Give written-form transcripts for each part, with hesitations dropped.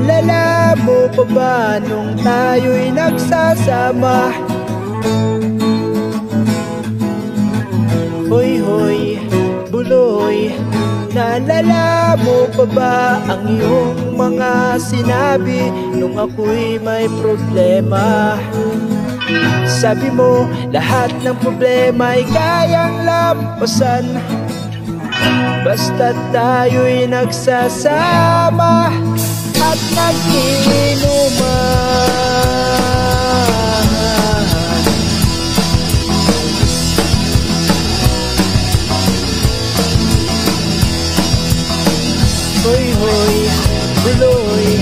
Naalala mo pa ba nung tayo'y nagsasama? Hoy hoy, buloy, naalala mo pa ba ang iyong mga sinabi nung ako'y may problema? Sabi mo, lahat ng problema ay kayang lampasan basta't tayo'y nagsasama at nag-iinuman. Hoy hoy, buloy,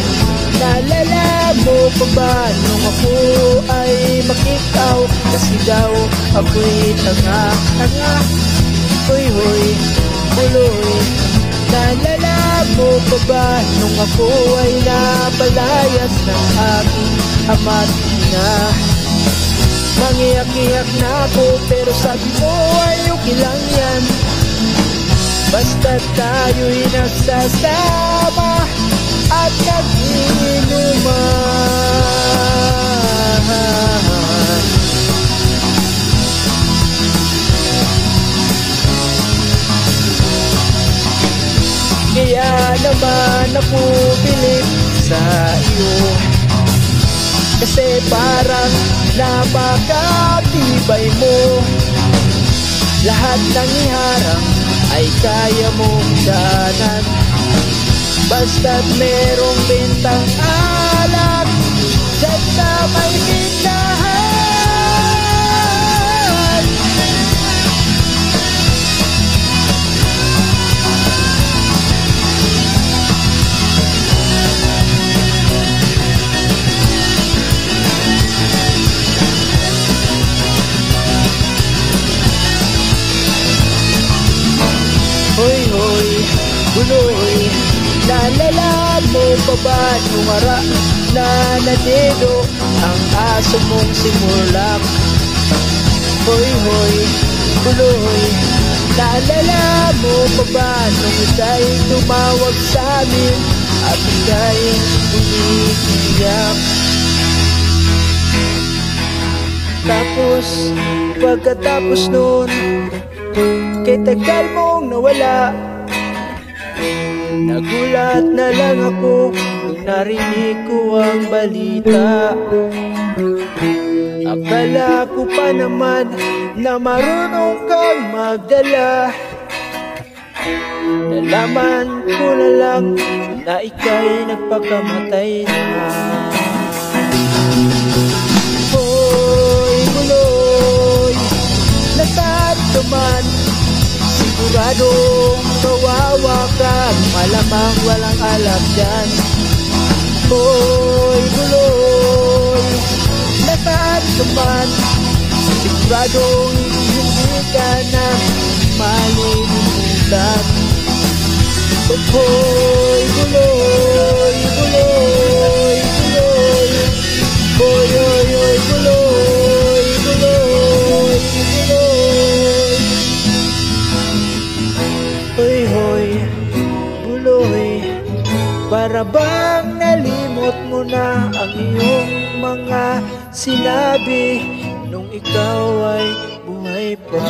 naalala mo pa ba nung ako ay makikaw? Kasi daw ako'y tanga-tanga. Hoy hoy, buloy, naalala mo pa ba nung ako ay napalayas ng aking ama't ina? Mangiyak-iyak na ako pero sabi mo ay okay lang yan basta't tayo'y nagsasama at nag-iinuman. Kaya naman ako bilib sa iyo kasi parang napakatibay mo. Lahat ng iharang ay kaya mong danan basta't merong bintang alak dyan sa may tindahan. Hoy hoy, buloy, naalala mo pa ba nung ara na nadedo ang aso mong simulak? Hoy hoy, buloy, naalala mo pa ba nung ika'y tumawag sa amin at ika'y umiiyak? Tapos, pagkatapos nun, kay tagal mong nawala, nagulat na lang ako nung narinig ko ang balita. Akala ko pa naman na marunong kang magdala. Nalaman ko na lang na ika'y nagpakamatay na. Hoy, buloy, nasaan ka man? Siguradong kawawa ka, malamang walang alam dyan. Hoy, buloy, nasaan ka man? Siguradong hindi ka na malilimutan. Hoy, buloy, buloy, buloy, hoy, hoy, hoy, buloy, buloy, buloy. Hoy, hoy, buloy, para bang nalimot mo na ang iyong mga sinabi nung ikaw ay buhay pa?